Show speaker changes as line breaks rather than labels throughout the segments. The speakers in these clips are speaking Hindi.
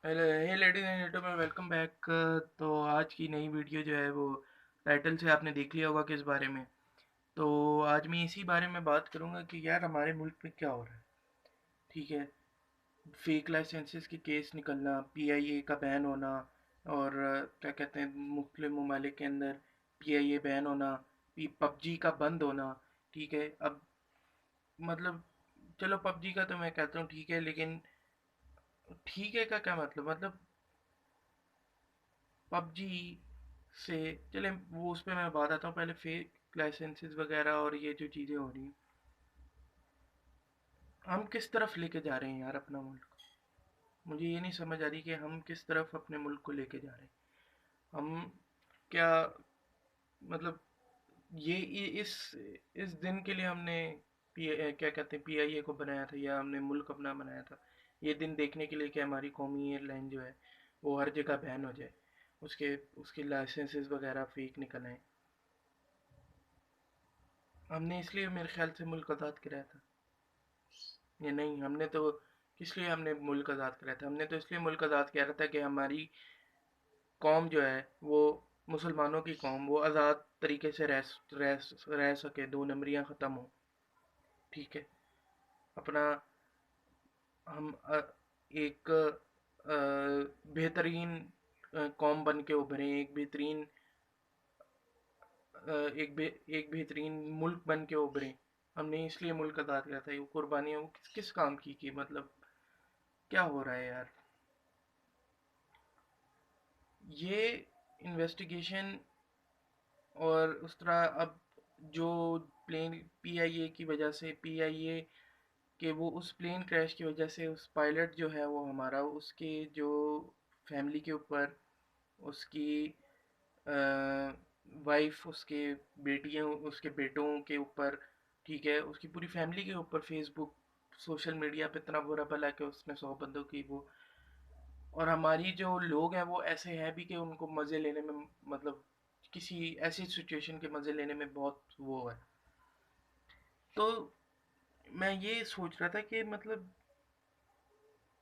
Hello hey ladies and gentleman, welcome back. तो आज की नई वीडियो जो है वो टाइटल से आपने देख लिया होगा किस बारे में। तो आज मैं इसी बारे में बात करूंगा कि यार हमारे मुल्क में क्या हो रहा है। ठीक है, फेक लाइसेंसेस के केस निकलना, पीआईए का बैन होना, और क्या कहते हैं, मुस्लिम ममालिक के अंदर पीआईए बैन होना, पबजी का बंद होना। ठीक है, अब मतलब चलो पबजी का तो मैं कहता हूँ ठीक है, लेकिन ठीक है का क्या मतलब पबजी से चले वो उस पे मैं बात आता हूँ। पहले फेक लाइसेंसेस वगैरह और ये जो चीज़ें हो रही हैं, हम किस तरफ लेके जा रहे हैं यार अपना मुल्क। मुझे ये नहीं समझ आ रही कि हम किस तरफ अपने मुल्क को लेके जा रहे हैं। हम क्या मतलब इस दिन के लिए हमने क्या कहते हैं पीआईए को बनाया था, या हमने मुल्क अपना बनाया था ये दिन देखने के लिए कि हमारी कौमी एयरलाइन जो है वो हर जगह बैन हो जाए, उसके उसके लाइसेंसेस वगैरह फेक निकल आए। हमने इसलिए मेरे ख्याल से मुल्क आज़ाद कराया था, या नहीं? हमने तो किस लिए हमने मुल्क आज़ाद कराया था? हमने तो इसलिए मुल्क आज़ाद किया था कि हमारी कौम जो है वो मुसलमानों की कौम वो आज़ाद तरीके से रह सके, दो नंबरियाँ ख़त्म हो। ठीक है, अपना हम एक बेहतरीन कौम बन के उभरें, एक बेहतरीन मुल्क बन के उभरें। हमने इसलिए मुल्क आज़ाद किया था। ये कुर्बानियाँ वो किस काम की मतलब क्या हो रहा है यार। ये इन्वेस्टिगेशन और उस तरह अब जो प्लेन पीआईए की वजह से, पीआईए के वो उस प्लेन क्रैश की वजह से उस पायलट जो है वो हमारा, उसके जो फैमिली के ऊपर, उसकी वाइफ, उसके बेटियों, उसके बेटों के ऊपर, ठीक है, उसकी पूरी फैमिली के ऊपर फेसबुक सोशल मीडिया पे इतना बुरा भला कि उसने 100 बंदों की वो, और हमारी जो लोग हैं वो ऐसे हैं भी कि उनको मज़े लेने में मतलब किसी ऐसी सिचुएशन के मज़े लेने में बहुत वो है। तो मैं ये सोच रहा था कि मतलब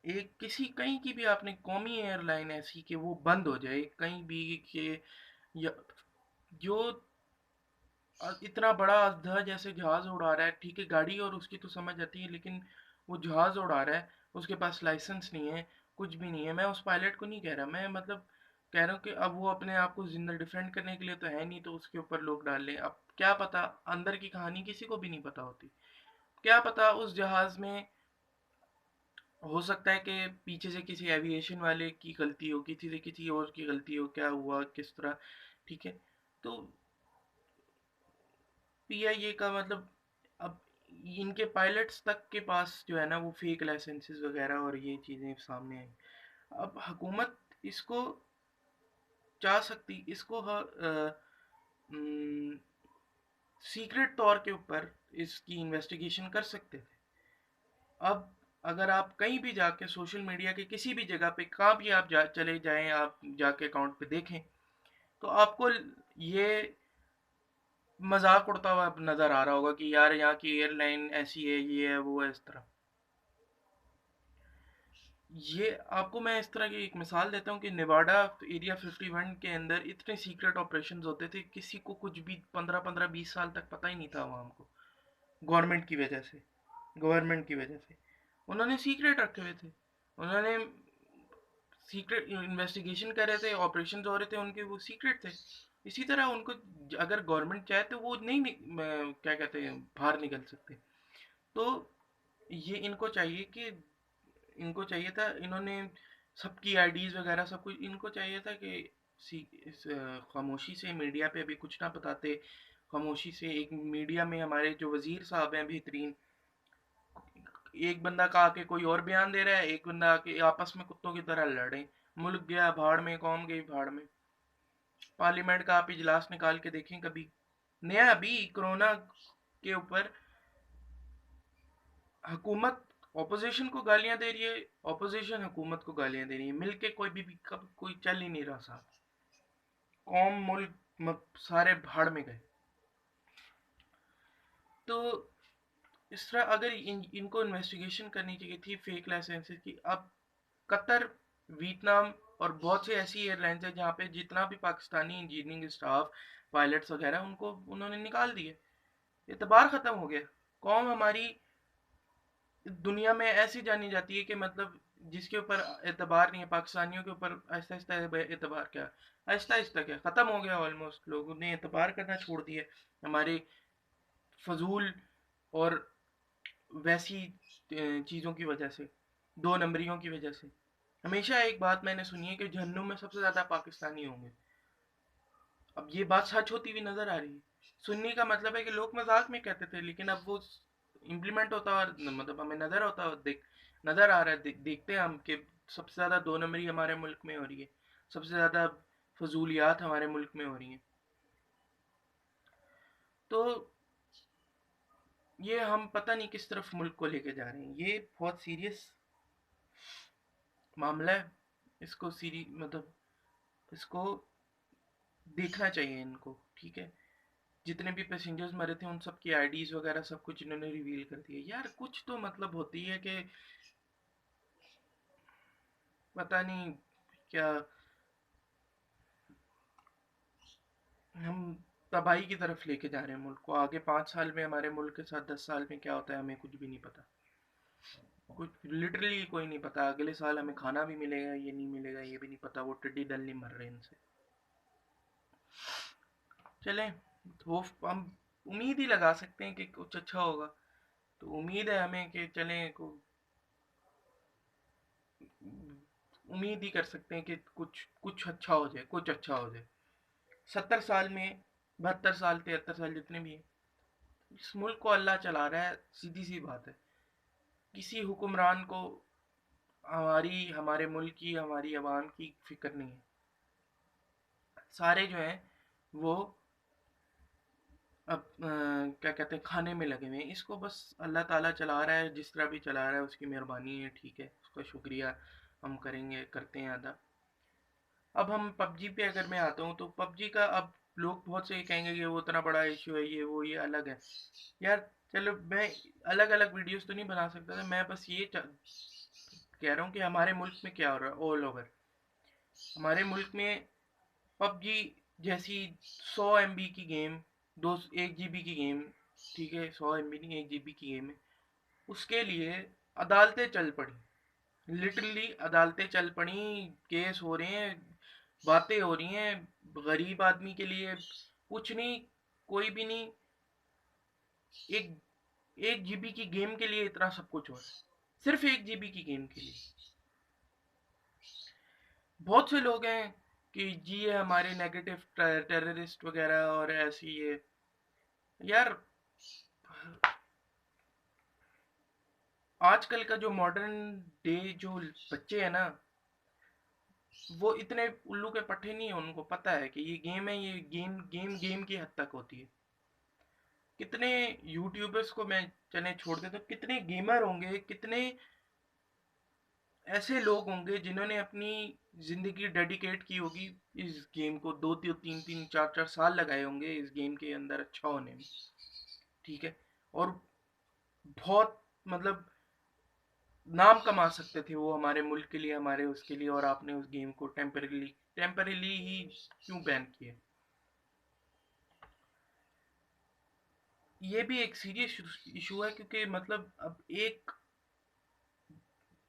एक किसी कहीं की भी आपने कौमी एयरलाइन ऐसी कि वो बंद हो जाए कहीं भी कि या जो इतना बड़ा अधा जैसे जहाज उड़ा रहा है, ठीक है गाड़ी और उसकी तो समझ आती है, लेकिन वो जहाज उड़ा रहा है, उसके पास लाइसेंस नहीं है, कुछ भी नहीं है। मैं उस पायलट को नहीं कह रहा, मैं मतलब कह रहा हूँ कि अब वो अपने आप को जिंदा डिफेंड करने के लिए तो है नहीं, तो उसके ऊपर लोग डाल लें। अब क्या पता, अंदर की कहानी किसी को भी नहीं पता होती। क्या पता उस जहाज में हो सकता है कि पीछे से किसी एविएशन वाले की गलती हो, किसी से किसी और की गलती हो, क्या हुआ किस तरह। ठीक है, तो पीआईए का मतलब अब इनके पायलट्स तक के पास जो है ना वो फेक लाइसेंसेस वगैरह और ये चीज़ें सामने आई। अब हुकूमत इसको चाह सकती, इसको सीक्रेट तौर के ऊपर इसकी इन्वेस्टिगेशन कर सकते थे। अब अगर आप कहीं भी जाके सोशल मीडिया के किसी भी जगह पे कहाँ भी आप चले जाएं, आप जाके अकाउंट पे देखें, तो आपको ये मजाक उड़ता हुआ नजर आ रहा होगा कि यार यहाँ की एयरलाइन ऐसी है, ये है वो है इस तरह। ये आपको मैं इस तरह की एक मिसाल देता हूँ कि नेवाडा एरिया 51 के अंदर इतने सीक्रेट ऑपरेशंस होते थे, किसी को कुछ भी 15-15-20 साल तक पता ही नहीं था वहाँ हमको। गवर्नमेंट की वजह से, गवर्नमेंट की वजह से उन्होंने सीक्रेट रखे हुए थे। उन्होंने सीक्रेट इन्वेस्टिगेशन कर रहे थे, ऑपरेशन हो रहे थे उनके, वो सीक्रेट थे। इसी तरह उनको अगर गवर्नमेंट चाहे तो वो नहीं क्या कहते हैं बाहर निकल सकते। तो ये इनको चाहिए कि इनको चाहिए था, इन्होंने सबकी आईडीज वगैरह सब कुछ, इनको चाहिए था कि खामोशी से मीडिया पे अभी कुछ ना बताते। खामोशी से एक मीडिया में हमारे जो वजीर साहब हैं बेहतरीन, एक बंदा का आके कोई और बयान दे रहा है, एक बंदा आके आपस में कुत्तों की तरह लड़े। मुल्क गया भाड़ में, कौम गई भाड़ में। पार्लियामेंट का आप इजलास निकाल के देखें कभी। नया अभी कोरोना के ऊपर हुकूमत ऑपोजिशन को गालियां दे रही है, ऑपोजिशन हुकूमत को गालियां दे रही है, मिलके भी कब कोई चल ही नहीं रहा साथ। कौम मुल्क सारे भाड़ में गए। तो इस तरह अगर इनको इन्वेस्टिगेशन करनी चाहिए थी फेक लाइसेंसेस की। अब कतर वियतनाम और बहुत सी ऐसी एयरलाइंस है जहाँ पे जितना भी पाकिस्तानी इंजीनियरिंग स्टाफ, पायलट्स वगैरह, उनको उन्होंने निकाल दिए। एतबार ख़त्म हो गया। कौम हमारी दुनिया में ऐसी जानी जाती है कि मतलब जिसके ऊपर एतबार नहीं है, पाकिस्तानियों के ऊपर आहिस्ता आहिस्ता एतबार क्या, आहिस्ता आहिस्ता क्या ख़त्म हो गया। ऑलमोस्ट लोगों ने एतबार करना छोड़ दिया हमारे फजूल और वैसी चीज़ों की वजह से, दो नंबरियों की वजह से। हमेशा एक बात मैंने सुनी है कि जहन्नुम में सबसे ज़्यादा पाकिस्तानी होंगे। अब ये बात सच होती हुई नज़र आ रही है। सुन्नी का मतलब है कि लोग मजाक में कहते थे, लेकिन अब वो इम्प्लीमेंट होता है और मतलब हमें नज़र होता है, नज़र आ रहा है, देखते हैं हम कि सबसे ज़्यादा दो नंबरी हमारे मुल्क में हो रही है, सबसे ज़्यादा फजूलियात हमारे मुल्क में हो रही हैं। तो ये हम पता नहीं किस तरफ मुल्क को लेके जा रहे हैं। ये बहुत सीरियस मामला है। इसको मतलब इसको देखना चाहिए इनको, ठीक है। जितने भी पैसेंजर्स मरे थे उन सब की आईडीज वगैरह सब कुछ इन्होंने रिवील कर दिया। यार कुछ तो मतलब होती है कि पता नहीं क्या, हम तबाही की तरफ लेके जा रहे हैं मुल्क को। आगे 5 साल में हमारे मुल्क के साथ 10 साल में क्या होता है हमें कुछ भी नहीं पता। कुछ लिटरली कोई नहीं पता। अगले साल हमें खाना भी मिलेगा, ये नहीं मिलेगा, ये भी नहीं पता। वो टिड्डी दल नहीं मर रहे इनसे। चलें, तो हम उम्मीद ही लगा सकते हैं कि कुछ अच्छा होगा। तो उम्मीद है हमें कि चलें को उम्मीद ही कर सकते हैं कि कुछ कुछ अच्छा हो जाए, कुछ अच्छा हो जाए। 70 साल में, 72 साल 73 साल जितने भी हैं, इस मुल्क को अल्लाह चला रहा है। सीधी सी बात है। किसी हुक्मरान को हमारे मुल्क की, हमारी आवाम की फिक्र नहीं है। सारे जो हैं वो अब क्या कहते हैं, खाने में लगे हुए हैं। इसको बस अल्लाह ताला चला रहा है, जिस तरह भी चला रहा है उसकी मेहरबानी है, ठीक है, उसका शुक्रिया हम करेंगे, करते हैं अदा। अब हम पबजी पे अगर मैं आता हूँ तो पबजी का अब लोग बहुत से कहेंगे कि वो इतना बड़ा इशू है, ये वो ये अलग है। यार चलो, मैं अलग अलग वीडियोस तो नहीं बना सकता था। मैं बस ये कह रहा हूँ कि हमारे मुल्क में क्या हो रहा है ऑल ओवर। हमारे मुल्क में पबजी जैसी 100 MB की गेम, 1 GB की गेम, ठीक है, 100 MB नहीं, 1 GB की गेम है, उसके लिए अदालतें चल पड़ी। लिटरली अदालतें चल पड़ी, केस हो रहे हैं, बातें हो रही हैं। गरीब आदमी के लिए कुछ नहीं, कोई भी नहीं, एक 1 GB की गेम के लिए इतना सब कुछ हो रहा है, सिर्फ 1 GB की गेम के लिए। बहुत से लोग हैं कि जी ये हमारे नेगेटिव टेररिस्ट वगैरह और ऐसी ये। यार आजकल का जो मॉडर्न डे जो बच्चे हैं ना, वो इतने उल्लू के पट्टे नहीं है। उनको पता है कि ये गेम है, ये गेम की हद तक होती है। कितने यूट्यूबर्स को मैं चले छोड़ दे तो कितने गेमर होंगे, कितने ऐसे लोग होंगे जिन्होंने अपनी जिंदगी डेडिकेट की होगी इस गेम को, 2 3 3 4 4 साल लगाए होंगे इस गेम के अंदर अच्छा होने में, ठीक है। और बहुत मतलब नाम कमा सकते थे वो हमारे मुल्क के लिए, हमारे उसके लिए, और आपने उस गेम को टेम्परली ही क्यों बैन किया। ये भी एक सीरियस इशू है, क्योंकि मतलब अब एक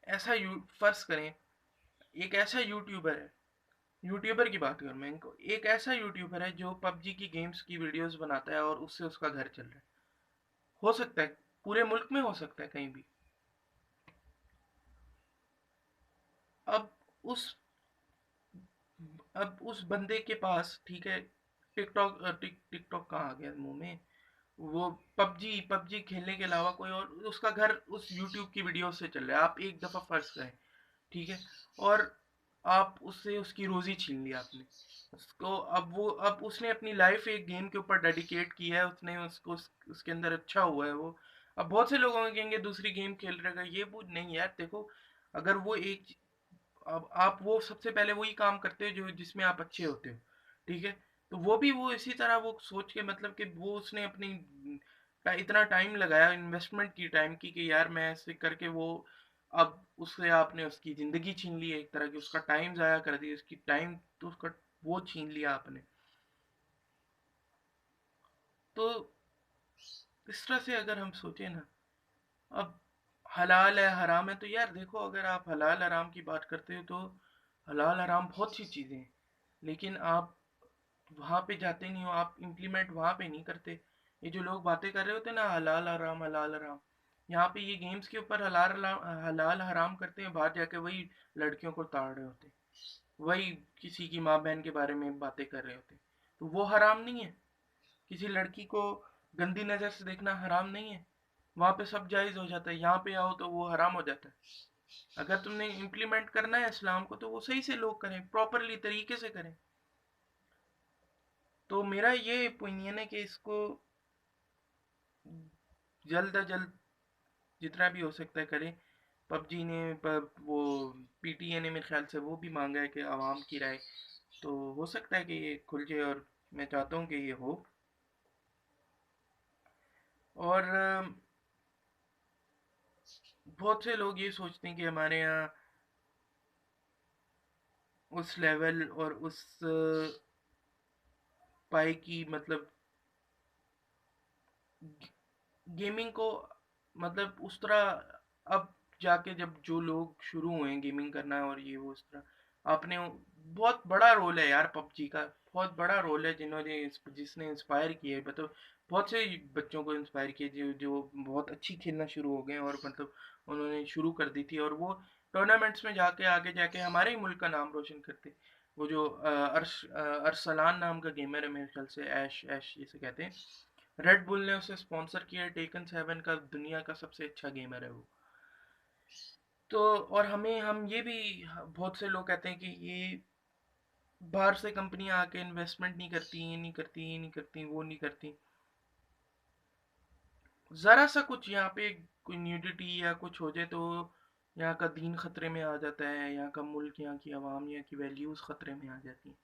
ऐसा फर्ज करें, एक ऐसा यूट्यूबर है, यूट्यूबर की बात करूं मैं, इनको एक ऐसा यूट्यूबर है जो पबजी की गेम्स की वीडियोस बनाता है और उससे उसका घर चल रहा है। हो सकता है पूरे मुल्क में, हो सकता है कहीं भी। अब उस उस बंदे के पास, ठीक है, टिकटॉक कहाँ आ गया मुंह में, वो पबजी पबजी खेलने के अलावा कोई और उसका घर उस यूट्यूब की वीडियो से चल रहा है। आप एक दफ़ा फर्ज करें, ठीक है, और आप उससे उसकी रोज़ी छीन ली आपने उसको। अब उसने अपनी लाइफ एक गेम के ऊपर डेडिकेट की है, उसने उसके अंदर अच्छा हुआ है वो। अब बहुत से लोग कहेंगे दूसरी गेम खेल रहेगा, ये वो नहीं। यार देखो, अगर वो एक, अब आप वो सबसे पहले वही काम करते हो जो जिसमें आप अच्छे होते हो, ठीक है। तो वो भी वो इसी तरह वो सोच के, मतलब कि वो उसने अपनी इतना टाइम लगाया, इन्वेस्टमेंट की टाइम की, कि यार मैं ऐसे करके वो अब उससे आपने उसकी ज़िंदगी छीन ली है, एक तरह की उसका टाइम ज़ाया कर दिया, उसकी टाइम तो उसका वो छीन लिया आपने। तो इस तरह से अगर हम सोचें ना, अब हलाल है हराम है, तो यार देखो, अगर आप हलाल हराम की बात करते हो तो हलाल हराम बहुत सी चीज़ें हैं, लेकिन आप वहाँ पे जाते नहीं हो, आप इम्प्लीमेंट वहाँ पे नहीं करते। ये जो लोग बातें कर रहे होते हैं ना, हलाल हराम, यहाँ पे ये गेम्स के ऊपर हलाल हराम करते हैं, बाहर जाके वही लड़कियों को ताड़ रहे होते हैं, वही किसी की माँ बहन के बारे में बातें कर रहे होते हैं। तो वो हराम नहीं है? किसी लड़की को गंदी नज़र से देखना हराम नहीं है? वहाँ पे सब जायज़ हो जाता है, यहाँ पे आओ तो वो हराम हो जाता है। अगर तुमने इम्प्लीमेंट करना है इस्लाम को, तो वो सही से लोग करें, प्रॉपरली तरीके से करें। तो मेरा ये ओपिनियन है कि इसको जल्द अज जल्द जितना भी हो सकता है करें। पबजी ने वो पीटीए ने मेरे ख्याल से वो भी मांगा है कि आवाम की राय, तो हो सकता है कि ये खुल जाए, और मैं चाहता हूँ कि ये हो। और बहुत से लोग ये सोचते हैं कि हमारे यहाँ उस लेवल और उस पाई की, मतलब गेमिंग को, मतलब उस तरह अब जाके जब जो लोग शुरू हुए हैं गेमिंग करना और ये वो, उस तरह आपने, बहुत बड़ा रोल है यार पबजी का, बहुत बड़ा रोल है जिन्होंने जिसने इंस्पायर किया है, मतलब बहुत से बच्चों को इंस्पायर किया जो जो बहुत अच्छी खेलना शुरू हो गए, और मतलब उन्होंने शुरू कर दी थी, और वो टूर्नामेंट्स में जाके आगे जाके हमारे ही मुल्क का नाम रोशन करते। वो जो अरसलान नाम का गेमर है, मेरे ख्याल से ऐश ऐश जिसे कहते हैं, रेड बुल ने उसे स्पॉन्सर किया है, टेकन 7 का दुनिया का सबसे अच्छा गेमर है वो। तो और हम ये भी, बहुत से लोग कहते हैं कि ये बाहर से कंपनियां आके इन्वेस्टमेंट नहीं करती, ये नहीं करती, ये नहीं करती, वो नहीं करती। ज़रा सा कुछ यहाँ पे कोई न्यूडिटी या कुछ हो जाए तो यहाँ का दीन खतरे में आ जाता है, यहाँ का मुल्क, यहाँ की आवाम, यहाँ की वैल्यूज़ खतरे में आ जाती हैं।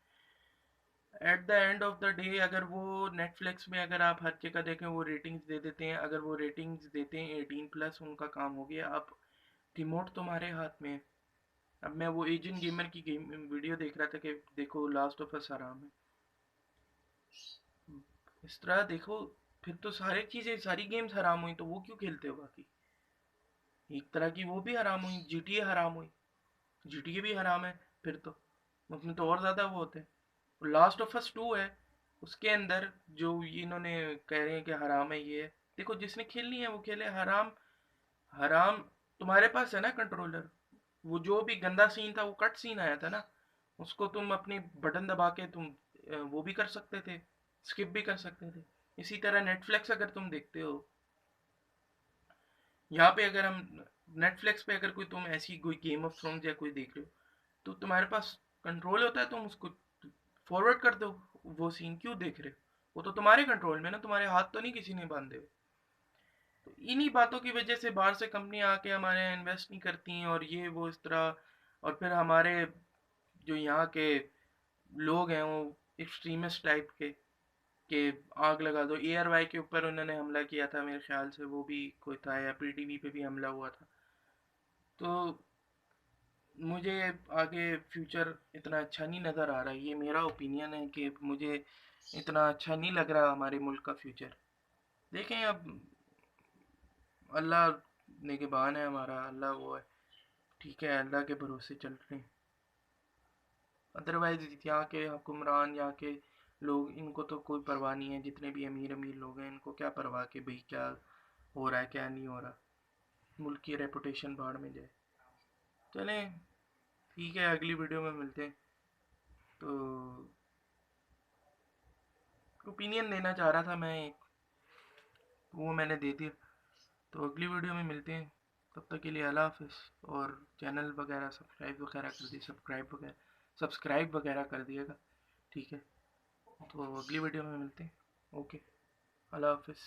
At the end of the day, अगर वो नेटफ्लिक्स में अगर आप हर जगह देखें वो रेटिंग्स दे देते हैं, अगर वो रेटिंग्स देते हैं 18+, उनका काम हो गया। अब रिमोट तुम्हारे हाथ में है। अब मैं वो एशियन गेमर की गेम वीडियो देख रहा था कि देखो लास्ट ऑफ अस हराम है, इस तरह देखो, फिर तो सारी चीज़ें, सारी गेम्स हराम हुई, तो वो क्यों खेलते हो बाकी? एक तरह की वो भी हराम हुई, जीटीए हराम हुई, जीटीए भी हराम है फिर तो, उसमें तो और ज़्यादा वो होते हैं। लास्ट ऑफ अस 2 है, उसके अंदर जो इन्होंने कह रहे हैं कि हराम है ये है, देखो जिसने खेलनी है वो खेले। हराम, हराम तुम्हारे पास है ना कंट्रोलर, वो जो भी गंदा सीन था वो कट सीन आया था ना, उसको तुम अपनी बटन दबा के तुम वो भी कर सकते थे, स्किप भी कर सकते थे। इसी तरह नेटफ्लिक्स अगर तुम देखते हो, यहाँ पे अगर हम नेटफ्लिक्स पे अगर कोई तुम ऐसी कोई गेम ऑफ थ्रोन्स या कोई देख रहे हो, तो तुम्हारे पास कंट्रोल होता है, तुम उसको फॉरवर्ड कर दो। वो सीन क्यों देख रहे हो? वो तो तुम्हारे कंट्रोल में ना, तुम्हारे हाथ तो नहीं किसी ने बांधे हुए। तो इन्हीं बातों की वजह से बाहर से कंपनियां आके हमारे यहाँ इन्वेस्ट नहीं करती हैं, और ये वो इस तरह। और फिर हमारे जो यहाँ के लोग हैं वो एक्सट्रीमिस्ट टाइप के आग लगा दो। एयर वाई के ऊपर उन्होंने हमला किया था मेरे ख्याल से, वो भी कोई था, या पीटीवी पे भी हमला हुआ था। तो मुझे आगे फ्यूचर इतना अच्छा नहीं नज़र आ रहा, ये मेरा ओपिनियन है कि मुझे इतना अच्छा नहीं लग रहा हमारे मुल्क का फ्यूचर। देखें अब, अल्लाह निगहबान है हमारा, अल्लाह वो है, ठीक है, अल्लाह के भरोसे चल रहे हैं। अदरवाइज यहाँ के हुक्मरान, यहाँ के लोग, इनको तो कोई परवाह नहीं है, जितने भी अमीर अमीर लोग हैं इनको क्या परवाह कि भाई क्या हो रहा है क्या नहीं हो रहा, मुल्क की रेपुटेशन बाढ़ में जाए। चलें, ठीक है, अगली वीडियो में मिलते हैं। तो ओपिनियन देना चाह रहा था मैं एक, वो मैंने दे दिया। तो अगली वीडियो में मिलते हैं, तब तक के लिए अल्लाह हाफिज़। और चैनल वगैरह सब्सक्राइब वगैरह कर दिएगा, ठीक है। तो अगली वीडियो में मिलते हैं, ओके, अल्लाह हाफिज़।